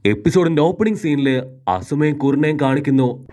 എപ്പിസോഡിന്റെ opening സീനില് അസുമയും കുറുനയും കാണിക്കുന്നു.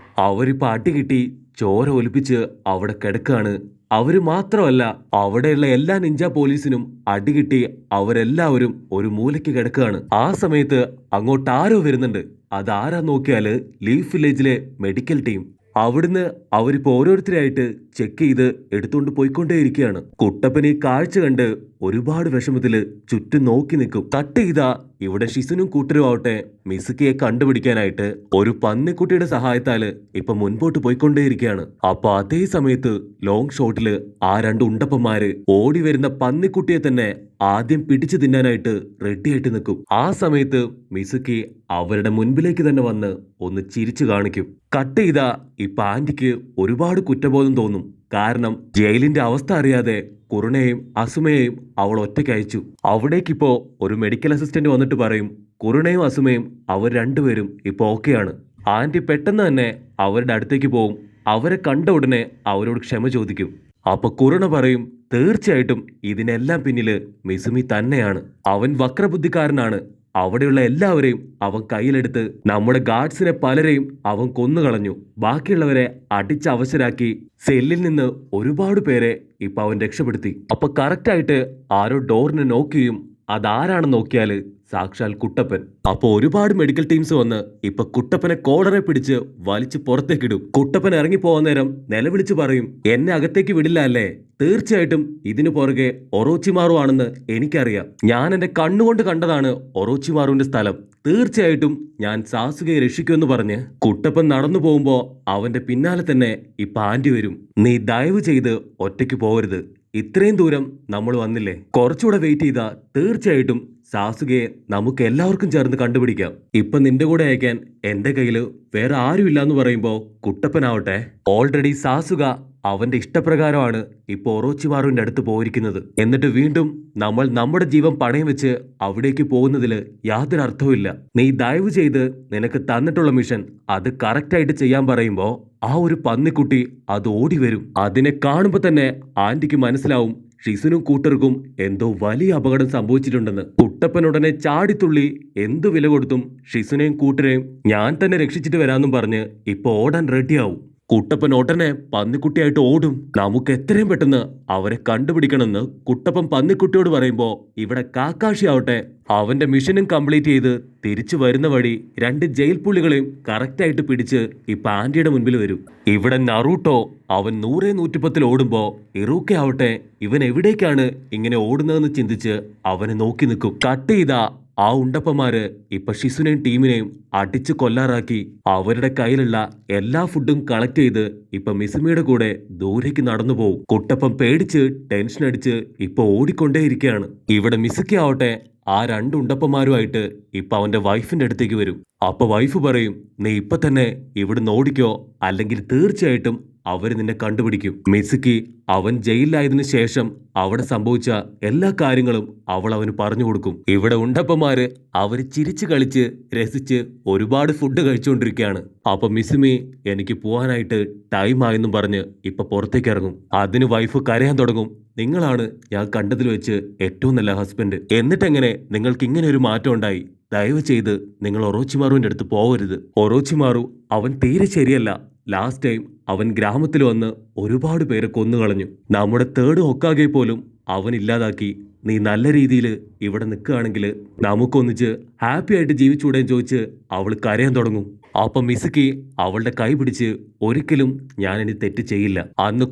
അവരിപ്പോ അടി കിട്ടി ചോര ഒലിപ്പിച്ച് അവിടെ കിടക്കാണ്. അവര് മാത്രമല്ല, അവിടെയുള്ള എല്ലാ നിഞ്ച പോലീസിനും അടികിട്ടി അവരെല്ലാവരും ഒരു മൂലയ്ക്ക് കിടക്കുകയാണ്. ആ സമയത്ത് അങ്ങോട്ട് ആരോ വരുന്നുണ്ട്. അതാരാ നോക്കിയാല് ലീഫ് വില്ലേജിലെ മെഡിക്കൽ ടീം. അവിടുന്ന് അവരിപ്പോ ഓരോരുത്തരായിട്ട് ചെക്ക് ചെയ്ത് എടുത്തുകൊണ്ട് പോയിക്കൊണ്ടേയിരിക്കുകയാണ്. കുട്ടപ്പൻ ഈ കാഴ്ച കണ്ട് ഒരുപാട് വിഷമത്തില് ചുറ്റും നോക്കി നിൽക്കും. കട്ട് ചെയ്താ ഇവിടെ ഷിസുനും കൂട്ടരും ആവട്ടെ മിസുക്കിയെ കണ്ടുപിടിക്കാനായിട്ട് ഒരു പന്നിക്കുട്ടിയുടെ സഹായത്താല് ഇപ്പൊ മുൻപോട്ട് പോയിക്കൊണ്ടേയിരിക്കുകയാണ്. അപ്പൊ അതേ സമയത്ത് ലോങ് ഷോട്ടില് ആ രണ്ട് ഉണ്ടപ്പന്മാര് ഓടി വരുന്ന പന്നിക്കുട്ടിയെ തന്നെ ആദ്യം പിടിച്ചു തിന്നാനായിട്ട് റെഡിയായിട്ട് നിൽക്കും. ആ സമയത്ത് മിസുക്കി അവരുടെ മുൻപിലേക്ക് തന്നെ വന്ന് ഒന്ന് ചിരിച്ചു കാണിക്കും. കട്ട് ചെയ്താ ഇപ്പൊ ആന്റിക്ക് ഒരുപാട് കുറ്റബോധം തോന്നും. കാരണം ജയിലിന്റെ അവസ്ഥ അറിയാതെ കുറുണയെയും അസുമയെയും അവൾ ഒറ്റയ്ക്ക് അയച്ചു. അവിടേക്കിപ്പോ ഒരു മെഡിക്കൽ അസിസ്റ്റന്റ് വന്നിട്ട് പറയും കുറുണയും അസുമയും അവർ രണ്ടുപേരും ഇപ്പൊ ഓക്കെയാണ്. ആന്റി പെട്ടെന്ന് തന്നെ അവരുടെ അടുത്തേക്ക് പോവും. അവരെ കണ്ട ഉടനെ അവരോട് ക്ഷമ ചോദിക്കും. അപ്പൊ കുറുണ പറയും തീർച്ചയായിട്ടും ഇതിനെല്ലാം പിന്നില് മിസുമി തന്നെയാണ്. അവൻ വക്രബുദ്ധിക്കാരനാണ്. അവിടെയുള്ള എല്ലാവരെയും അവൻ കയ്യിലെടുത്ത് നമ്മുടെ ഗാർഡ്സിനെ പലരെയും അവൻ കൊന്നുകളഞ്ഞു. ബാക്കിയുള്ളവരെ അടിച്ച് അവശരാക്കി സെല്ലിൽ നിന്ന് ഒരുപാട് പേരെ ഇപ്പൊ അവൻ രക്ഷപ്പെടുത്തി. അപ്പൊ കറക്റ്റായിട്ട് ആരോ ഡോറിന് നോക്ക് ചെയ്യും. അതാരാണെന്ന് നോക്കിയാല് സാക്ഷാൽ കുട്ടപ്പൻ. അപ്പൊ ഒരുപാട് മെഡിക്കൽ ടീംസ് വന്ന് ഇപ്പൊ കുട്ടപ്പനെ കോളറെ പിടിച്ച് വലിച്ചു പുറത്തേക്കിടും. കുട്ടപ്പൻ ഇറങ്ങി പോകാൻ നേരം നിലവിളിച്ച് പറയും എന്നെ അകത്തേക്ക് വിടില്ല അല്ലേ? തീർച്ചയായിട്ടും ഇതിനു പുറകെ ഒറോച്ചിമാറു ആണെന്ന് എനിക്കറിയാം. ഞാൻ എന്റെ കണ്ണുകൊണ്ട് കണ്ടതാണ് ഒറോച്ചിമാറുവിന്റെ സ്ഥലം. തീർച്ചയായിട്ടും ഞാൻ സാസുകയെ രക്ഷിക്കുമെന്ന് പറഞ്ഞ് കുട്ടപ്പൻ നടന്നു പോകുമ്പോ അവന്റെ പിന്നാലെ തന്നെ ഇപ്പൊ ആന്റി വരും. നീ ദയവ് ചെയ്ത് ഒറ്റയ്ക്ക് പോകരുത്. ഇത്രയും ദൂരം നമ്മൾ വന്നില്ലേ, കുറച്ചുകൂടെ വെയിറ്റ് ചെയ്താ തീർച്ചയായിട്ടും സാസുകയെ നമുക്ക് എല്ലാവർക്കും ചേർന്ന് കണ്ടുപിടിക്കാം. ഇപ്പൊ നിന്റെ കൂടെ അയക്കാൻ എന്റെ കയ്യില് വേറെ ആരുമില്ല എന്ന് പറയുമ്പോ കുട്ടപ്പനാവട്ടെ ഓൾറെഡി സാസുക അവന്റെ ഇഷ്ടപ്രകാരമാണ് ഇപ്പൊ ഒറോച്ചിമാറുവിന്റെ അടുത്ത് പോയിരിക്കുന്നത്. എന്നിട്ട് വീണ്ടും നമ്മൾ നമ്മുടെ ജീവൻ പണയം വെച്ച് അവിടേക്ക് പോകുന്നതില് യാതൊരു അർത്ഥവുമില്ല. നീ ദയവ് ചെയ്ത് നിനക്ക് തന്നിട്ടുള്ള മിഷൻ അത് കറക്റ്റായിട്ട് ചെയ്യാൻ പറയുമ്പോ ആ ഒരു പന്നിക്കുട്ടി അത് ഓടി വരും. അതിനെ കാണുമ്പോ തന്നെ ആന്റിക്ക് മനസ്സിലാവും ഷിസുനും കൂട്ടർക്കും എന്തോ വലിയ അപകടം സംഭവിച്ചിട്ടുണ്ടെന്ന്. കുട്ടപ്പൻ ഉടനെ ചാടിത്തുള്ളി എന്തു വില കൊടുത്തും ഷിസുനെയും കൂട്ടരെയും ഞാൻ തന്നെ രക്ഷിച്ചിട്ട് വരാമെന്നും പറഞ്ഞ് ഇപ്പൊ ഓടാൻ റെഡിയാവും. കുട്ടപ്പൻ ഉടനെ പന്നിക്കുട്ടിയായിട്ട് ഓടും. നമുക്ക് എത്രയും പെട്ടെന്ന് അവരെ കണ്ടുപിടിക്കണമെന്ന് കുട്ടപ്പൻ പന്നിക്കുട്ടിയോട് പറയുമ്പോ ഇവിടെ കാക്കാഷി ആവട്ടെ അവന്റെ മിഷനും കംപ്ലീറ്റ് ചെയ്ത് തിരിച്ചു വരുന്ന വഴി രണ്ട് ജയിൽ പുള്ളികളെയും കറക്റ്റായിട്ട് പിടിച്ച് ഇപ്പൊ ആന്റിയുടെ മുൻപിൽ വരും. ഇവിടെ നറൂട്ടോ അവൻ 100-110 ഓടുമ്പോ ഇറൂക്കെ ആവട്ടെ ഇവൻ എവിടേക്കാണ് ഇങ്ങനെ ഓടുന്നതെന്ന് ചിന്തിച്ച് അവനെ നോക്കി നിൽക്കും. കട്ട് ചെയ്താ ആ ഉണ്ടപ്പന്മാര് ഇപ്പൊ ഷിസുനെയും ടീമിനെയും അടിച്ചു കൊല്ലാറാക്കി അവരുടെ കയ്യിലുള്ള എല്ലാ ഫുഡും കളക്ട് ചെയ്ത് ഇപ്പൊ മിസുമിയുടെ കൂടെ ദൂരേക്ക് നടന്നു പോകും. കുട്ടപ്പൻ പേടിച്ച് ടെൻഷൻ അടിച്ച് ഇപ്പൊ ഓടിക്കൊണ്ടേയിരിക്കുകയാണ്. ഇവിടെ മിസുക്കി ആവട്ടെ ആ രണ്ട് ഉണ്ടപ്പന്മാരുമായിട്ട് ഇപ്പൊ അവന്റെ വൈഫിന്റെ അടുത്തേക്ക് വരും. അപ്പൊ വൈഫ് പറയും നീ ഇപ്പൊ തന്നെ ഇവിടുന്ന് ഓടിക്കോ, അല്ലെങ്കിൽ തീർച്ചയായിട്ടും അവര് നിന്നെ കണ്ടുപിടിക്കും. മിസുക്കി അവൻ ജയിലിലായതിനു ശേഷം അവിടെ സംഭവിച്ച എല്ലാ കാര്യങ്ങളും അവൾ അവന് പറഞ്ഞു കൊടുക്കും. ഇവിടെ ഉണ്ടപ്പന്മാര് അവര് ചിരിച്ചു കളിച്ച് രസിച്ച് ഒരുപാട് ഫുഡ് കഴിച്ചുകൊണ്ടിരിക്കുകയാണ്. അപ്പൊ മിസുമി എനിക്ക് പോവാനായിട്ട് ടൈം ആയെന്നും പറഞ്ഞ് ഇപ്പൊ പുറത്തേക്ക് ഇറങ്ങും. അതിന് വൈഫ് കരയാൻ തുടങ്ങും. നിങ്ങളാണ് ഞാൻ കണ്ടതിൽ വെച്ച് ഏറ്റവും നല്ല ഹസ്ബൻഡ്. എന്നിട്ടെങ്ങനെ നിങ്ങൾക്ക് ഇങ്ങനെ ഒരു മാറ്റം ഉണ്ടായി? ദയവ് ചെയ്ത് നിങ്ങൾ ഒറോച്ചിമാറുവിന്റെ അടുത്ത് പോവരുത്. ഒറോച്ചിമാറു അവൻ തീരെ ശരിയല്ല. ലാസ്റ്റ് ടൈം അവൻ ഗ്രാമത്തിൽ വന്ന് ഒരുപാട് പേരെ കൊന്നുകളഞ്ഞു. നമ്മുടെ തേർഡ് ഹൊക്കാഗെ പോലും അവൻ ഇല്ലാതാക്കി. നീ നല്ല രീതിയിൽ ഇവിടെ നിൽക്കുകയാണെങ്കിൽ നമുക്കൊന്നിച്ച് ഹാപ്പി ആയിട്ട് ജീവിച്ചൂടെ ചോദിച്ച് അവൾ കരയാൻ തുടങ്ങും. അപ്പൊ മിസുക്കി അവളുടെ കൈ പിടിച്ച് ഒരിക്കലും ഞാനിനി തെറ്റ് ചെയ്യില്ല. അന്ന്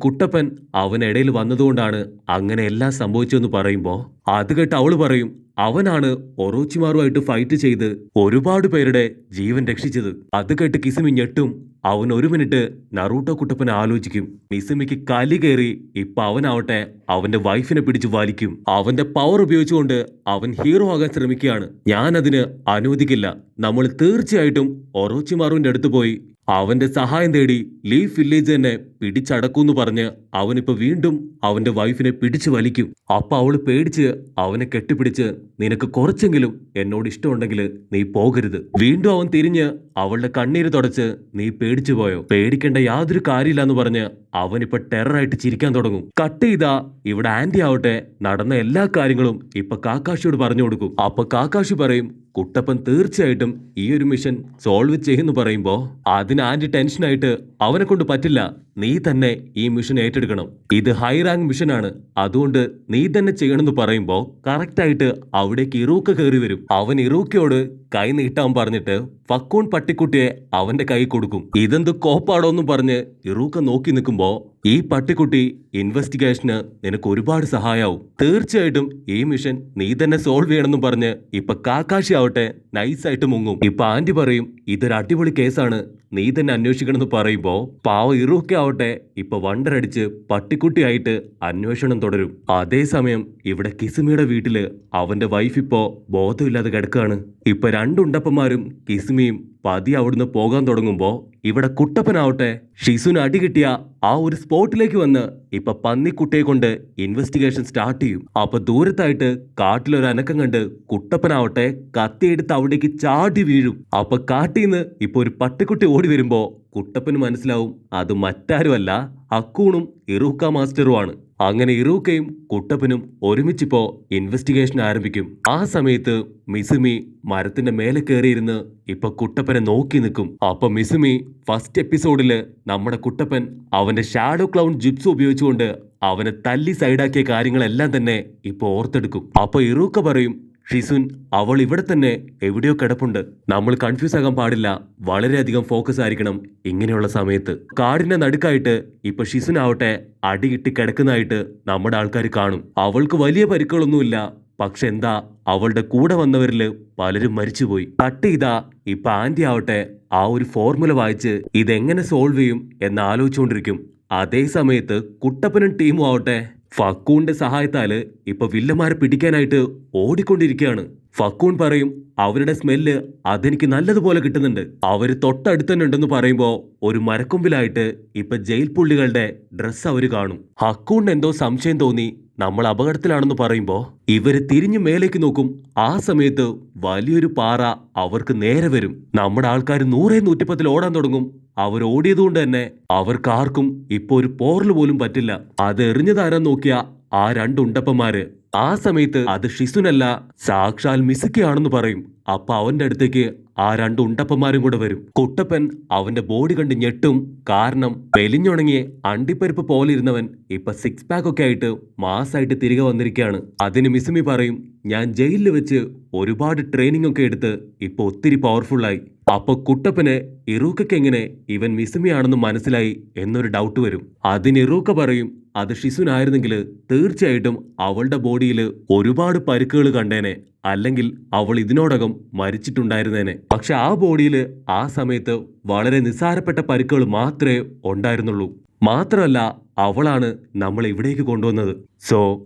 കുട്ടപ്പൻ അവനിടയിൽ വന്നതുകൊണ്ടാണ് അങ്ങനെ എല്ലാം സംഭവിച്ചതെന്ന് പറയുമ്പോ അത് കേട്ട് അവള് പറയും അവനാണ് ഒറോച്ചിമാറുമായിട്ട് ഫൈറ്റ് ചെയ്ത് ഒരുപാട് പേരുടെ ജീവൻ രക്ഷിച്ചത്. അത് കേട്ട് കിസുമി ഞെട്ടും. അവൻ ഒരു മിനിറ്റ് നറൂട്ടോ കുട്ടപ്പനെ ആലോചിക്കും. മിസുമിക്ക് കലി കയറി ഇപ്പൊ അവനാവട്ടെ അവന്റെ വൈഫിനെ പിടിച്ച് വലിക്കും. അവന്റെ പവർ ഉപയോഗിച്ചുകൊണ്ട് അവൻ ഹീറോ ആകാൻ ശ്രമിക്കുകയാണ്. ഞാൻ അതിന് അനുവദിക്കില്ല. നമ്മൾ തീർച്ചയായിട്ടും ഒറോച്ചിമാറുവിന്റെ അടുത്ത് പോയി അവന്റെ സഹായം തേടി ലീഫ് വില്ലേജ് തന്നെ പിടിച്ചടക്കൂന്ന് പറഞ്ഞ് അവനിപ്പോ വീണ്ടും അവന്റെ വൈഫിനെ പിടിച്ചു വലിക്കും. അപ്പൊ അവള് പേടിച്ച് അവനെ കെട്ടിപ്പിടിച്ച് നിനക്ക് കുറച്ചെങ്കിലും എന്നോട് ഇഷ്ടമുണ്ടെങ്കിൽ നീ പോകരുത്. വീണ്ടും അവൻ തിരിഞ്ഞ് അവളുടെ കണ്ണീര് തുടച്ച് നീ പേടിച്ചു പോയോ? പേടിക്കേണ്ട യാതൊരു കാര്യമില്ലാന്ന് പറഞ്ഞ് അവനിപ്പൊ ടെററായിട്ട് ചിരിക്കാൻ തുടങ്ങും. കട്ട് ചെയ്താ ഇവിടെ ആന്റി ആവട്ടെ നടന്ന എല്ലാ കാര്യങ്ങളും ഇപ്പൊ കാക്കാഷിയോട് പറഞ്ഞു കൊടുക്കും. അപ്പൊ കാക്കാഷി പറയും കുട്ടപ്പൻ തീർച്ചയായിട്ടും ഈ ഒരു മിഷൻ സോൾവ് ചെയ്യുന്നു പറയുമ്പോ അതിന് ആന്റി ടെൻഷനായിട്ട് അവനെ കൊണ്ട് പറ്റില്ല, നീ തന്നെ ഈ മിഷൻ ഏറ്റെടുക്കണം, ഇത് ഹൈ റാങ്ക് മിഷനാണ്, അതുകൊണ്ട് നീ തന്നെ ചെയ്യണമെന്ന് പറയുമ്പോ കറക്റ്റായിട്ട് അവിടേക്ക് ഇറൂക്ക കയറി വരും. അവൻ ഇറൂക്കയോട് കൈ നീട്ടാൻ പറഞ്ഞിട്ട് ഫക്കൂൺ പട്ടിക്കുട്ടിയെ അവന്റെ കൈ കൊടുക്കും. ഇതെന്ത് കോപ്പാടോന്നും പറഞ്ഞ് ഇറൂക്ക നോക്കി നിൽക്കുമ്പോ ഈ പട്ടിക്കുട്ടി ഇൻവെസ്റ്റിഗേഷന് നിനക്ക് ഒരുപാട് സഹായാവും, തീർച്ചയായിട്ടും ഈ മിഷൻ നീ തന്നെ സോൾവ് ചെയ്യണമെന്ന് പറഞ്ഞ് ഇപ്പൊ കാക്കാശി ആവട്ടെ നൈസായിട്ട് മുങ്ങും. ഇപ്പൊ ആന്റി പറയും ഇതൊരു അടിപൊളി കേസാണ്, നീ തന്നെ അന്വേഷിക്കണമെന്ന് പറയുമ്പോ പാവ ഇറൂക്ക ആവട്ടെ ഇപ്പൊ വണ്ടറടിച്ച് പട്ടിക്കുട്ടിയായിട്ട് അന്വേഷണം തുടരും. അതേസമയം ഇവിടെ കിസുമിയുടെ വീട്ടില് അവന്റെ വൈഫ് ഇപ്പോ ബോധമില്ലാതെ കിടക്കുകയാണ്. ഇപ്പൊ രണ്ടുണ്ടപ്പന്മാരും കിസുമിയും പതി അവിടുന്ന് പോകാൻ തുടങ്ങുമ്പോ ഇവിടെ കുട്ടപ്പനാവട്ടെ ഷിസുന് അടി കിട്ടിയ ആ ഒരു സ്പോട്ടിലേക്ക് വന്ന് ഇപ്പൊ പന്നിക്കുട്ടിയെ കൊണ്ട് ഇൻവെസ്റ്റിഗേഷൻ സ്റ്റാർട്ട് ചെയ്യും. അപ്പൊ ദൂരത്തായിട്ട് കാട്ടിലൊരു അനക്കം കണ്ട് കുട്ടപ്പനാവട്ടെ കത്തിയെടുത്ത് അവിടേക്ക് ചാടി വീഴും. അപ്പൊ കാട്ടിന്ന് ഇപ്പൊ ഒരു പട്ടിക്കുട്ടി ഓടി വരുമ്പോ കുട്ടപ്പന് മനസ്സിലാവും അത് മറ്റാരുമല്ല അക്കൂണും ഇറൂക്ക മാസ്റ്ററുമാണ്. അങ്ങനെ ഇറൂക്കയും കുട്ടപ്പനും ഒരുമിച്ചിപ്പോ ഇൻവെസ്റ്റിഗേഷൻ ആരംഭിക്കും. ആ സമയത്ത് മിസുമി മരത്തിന്റെ മേലെ കയറിയിരുന്ന് ഇപ്പൊ കുട്ടപ്പനെ നോക്കി നിൽക്കും. അപ്പൊ മിസുമി ഫസ്റ്റ് എപ്പിസോഡില് നമ്മുടെ കുട്ടപ്പൻ അവന്റെ ഷാഡോ ക്ലൗൺ ജിപ്സ് ഉപയോഗിച്ചുകൊണ്ട് അവനെ തല്ലി സൈഡാക്കിയ കാര്യങ്ങളെല്ലാം തന്നെ ഇപ്പൊ ഓർത്തെടുക്കും. അപ്പൊ ഇറൂക്ക പറയും ഷിസുൻ അവൾ ഇവിടെ തന്നെ എവിടെയോ കിടപ്പുണ്ട്, നമ്മൾ കൺഫ്യൂസ് ആകാൻ പാടില്ല, വളരെയധികം ഫോക്കസ് ആയിരിക്കണം ഇങ്ങനെയുള്ള സമയത്ത്. കാടിന്റെ നടുക്കായിട്ട് ഇപ്പൊ ഷിസുൻ ആവട്ടെ അടി കിട്ടി കിടക്കുന്നതായിട്ട് നമ്മുടെ ആൾക്കാർ കാണും. അവൾക്ക് വലിയ പരിക്കുകളൊന്നുമില്ല, പക്ഷെ എന്താ അവളുടെ കൂടെ വന്നവരില് പലരും മരിച്ചുപോയി. കട്ട് ചെയ്താ ഇപ്പൊ ആന്റി ആവട്ടെ ആ ഒരു ഫോർമുല വായിച്ച് ഇതെങ്ങനെ സോൾവ് ചെയ്യും എന്ന് ആലോചിച്ചുകൊണ്ടിരിക്കും. അതേ സമയത്ത് കുട്ടപ്പനും ടീമും ആവട്ടെ ഫക്കൂന്റെ സഹായത്താല് ഇപ്പൊ വില്ലന്മാരെ പിടിക്കാനായിട്ട് ഓടിക്കൊണ്ടിരിക്കുകയാണ്. ഫക്കൂൺ പറയും അവരുടെ സ്മെല്ല് അതെനിക്ക് നല്ലതുപോലെ കിട്ടുന്നുണ്ട്, അവര് തൊട്ടടുത്ത് തന്നെ ഉണ്ടെന്ന് പറയുമ്പോ ഒരു മരക്കൊമ്പിലായിട്ട് ഇപ്പൊ ജയിൽ പുള്ളികളുടെ ഡ്രസ്സ് അവര് കാണും. ഹക്കൂണിന് എന്തോ സംശയം തോന്നി നമ്മൾ അപകടത്തിലാണെന്ന് പറയുമ്പോ ഇവര് തിരിഞ്ഞു മേലേക്ക് നോക്കും. ആ സമയത്ത് വലിയൊരു പാറ അവർക്ക് നേരെ വരും. നമ്മുടെ ആൾക്കാർ 100-110 ഓടാൻ തുടങ്ങും. അവർ ഓടിയതുകൊണ്ട് തന്നെ അവർക്കാർക്കും ഇപ്പൊ ഒരു പോറൽ പോലും പറ്റില്ല. അത് എറിഞ്ഞതാരാൻ നോക്കിയ ആ രണ്ടുണ്ടപ്പന്മാര് ആ സമയത്ത് അത് ഷിസുനല്ല സാക്ഷാൽ മിസുക്കിയാണെന്ന് പറയും. അപ്പൊ അവന്റെ അടുത്തേക്ക് ആ രണ്ടുണ്ടപ്പന്മാരും കൂടെ വരും. കുട്ടപ്പൻ അവന്റെ ബോഡി കണ്ട് ഞെട്ടും. കാരണം പെലിഞ്ഞുണങ്ങിയ അണ്ടിപ്പരിപ്പ് പോലെ ഇരുന്നവൻ ഇപ്പൊ 6 പാക്ക് ഒക്കെ ആയിട്ട് മാസായിട്ട് തിരികെ വന്നിരിക്കുകയാണ്. അതിന് മിസുമി പറയും ഞാൻ ജയിലിൽ വെച്ച് ഒരുപാട് ട്രെയിനിങ് ഒക്കെ എടുത്ത് ഇപ്പൊ ഒത്തിരി പവർഫുള്ളായി. അപ്പൊ കുട്ടപ്പന് ഇറൂക്കയ്ക്ക് എങ്ങനെ ഇവൻ മിസുമിയാണെന്ന് മനസ്സിലായി എന്നൊരു ഡൗട്ട് വരും. അതിന് ഇറൂക്ക പറയും അത് ഷിസുനായിരുന്നെങ്കിൽ തീർച്ചയായിട്ടും അവളുടെ ബോഡിയിൽ ഒരുപാട് പരിക്കുകൾ കണ്ടേനെ, അല്ലെങ്കിൽ അവൾ ഇതിനോടകം മരിച്ചിട്ടുണ്ടായിരുന്നേനെ. പക്ഷെ ആ ബോഡിയിൽ ആ സമയത്ത് വളരെ നിസ്സാരപ്പെട്ട പരിക്കുകൾ മാത്രമേ ഉണ്ടായിരുന്നുള്ളൂ. മാത്രമല്ല അവളാണ് നമ്മളെ ഇവിടേക്ക് കൊണ്ടുവന്നത്. സോ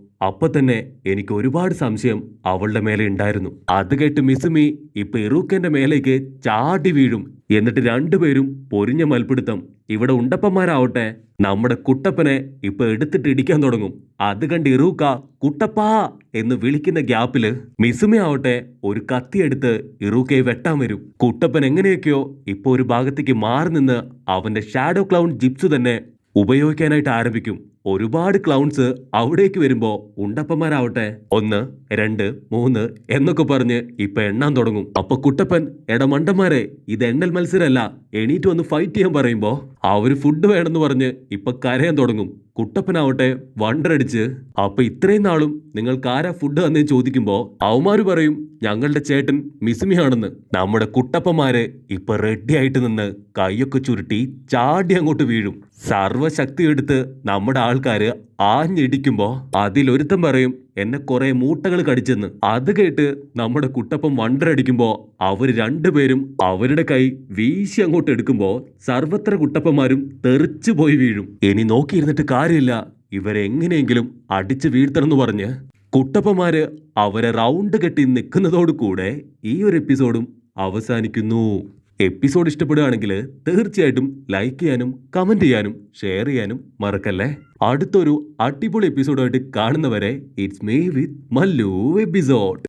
അപ്പൊ തന്നെ എനിക്ക് ഒരുപാട് സംശയം അവളുടെ മേലെ ഉണ്ടായിരുന്നു. അത് കേട്ട് മിസുമി ഇപ്പൊ ഇറൂക്കന്റെ മേലേക്ക് ചാടി വീഴും. എന്നിട്ട് രണ്ടുപേരും പൊരിഞ്ഞ മൽപ്പിടുത്തം. ഇവിടെ ഉണ്ടപ്പന്മാരാവട്ടെ നമ്മുടെ കുട്ടപ്പനെ ഇപ്പൊ എടുത്തിട്ട് ഇടിക്കാൻ തുടങ്ങും. അത് കണ്ട് ഇറൂക്ക കുട്ടപ്പാ എന്ന് വിളിക്കുന്ന ഗ്യാപ്പില് മിസുമി ആവട്ടെ ഒരു കത്തിയെടുത്ത് ഇറൂക്കയെ വെട്ടാൻ വരും. കുട്ടപ്പൻ എങ്ങനെയൊക്കെയോ ഇപ്പൊ ഒരു ഭാഗത്തേക്ക് മാറി നിന്ന് അവന്റെ ഷാഡോ ക്ലൗൺ ജിപ്സ് തന്നെ ഉപയോഗിക്കാനായിട്ട് ആരംഭിക്കും. ഒരുപാട് ക്ലൗൺസ് അവിടേക്ക് വരുമ്പോ ഉണ്ടപ്പന്മാരാവട്ടെ 1, 2, 3 എന്നൊക്കെ പറഞ്ഞ് ഇപ്പൊ എണ്ണാൻ തുടങ്ങും. അപ്പൊ കുട്ടപ്പൻ മണ്ടന്മാരെ ഇത് എണ്ണൽ മത്സരമല്ല, എണീറ്റ് വന്ന് ഫൈറ്റ് ചെയ്യാൻ പറയുമ്പോ അവര് ഫുഡ് വേണമെന്ന് പറഞ്ഞ് ഇപ്പൊ കരയാൻ തുടങ്ങും. കുട്ടപ്പനാവട്ടെ വണ്ടറടിച്ച് അപ്പൊ ഇത്രയും നാളും നിങ്ങൾക്ക് ആരാ ഫുഡ് തന്നെ ചോദിക്കുമ്പോ അവന്മാര് പറയും ഞങ്ങളുടെ ചേട്ടൻ മിസുമിയാണെന്ന്. നമ്മുടെ കുട്ടപ്പന്മാര് ഇപ്പൊ റെഡി ആയിട്ട് നിന്ന് കൈയൊക്കെ ചുരുട്ടി ചാടി അങ്ങോട്ട് വീഴും. സർവശക്തി എടുത്ത് നമ്മുടെ ആൾക്കാര് ആഞ്ഞിടിക്കുമ്പോ അതിലൊരുത്തം പറയും എന്നെ കുറെ മൂട്ടകൾ കടിച്ചെന്ന്. അത് കേട്ട് നമ്മുടെ കുട്ടപ്പൻ വണ്ടറടിക്കുമ്പോ അവര് രണ്ടുപേരും അവരുടെ കൈ വീശി അങ്ങോട്ട് എടുക്കുമ്പോ സർവത്ര കുട്ടപ്പന്മാരും തെറിച്ചു പോയി വീഴും. ഇനി നോക്കിയിരുന്നിട്ട് കാര്യമില്ല, ഇവരെ എങ്ങനെയെങ്കിലും അടിച്ചു വീഴ്ത്തണമെന്ന് പറഞ്ഞ് കുട്ടപ്പന്മാര് അവരെ റൗണ്ട് കെട്ടി നിൽക്കുന്നതോടു കൂടെ ഈ ഒരു എപ്പിസോഡും അവസാനിക്കുന്നു. എപ്പിസോഡ് ഇഷ്ടപ്പെടുകയാണെങ്കിൽ തീർച്ചയായിട്ടും ലൈക്ക് ചെയ്യാനും കമന്റ് ചെയ്യാനും ഷെയർ ചെയ്യാനും മറക്കല്ലേ. അടുത്തൊരു അടിപൊളി എപ്പിസോഡായിട്ട് കാണുന്നവരെ it's me with Mallu episode.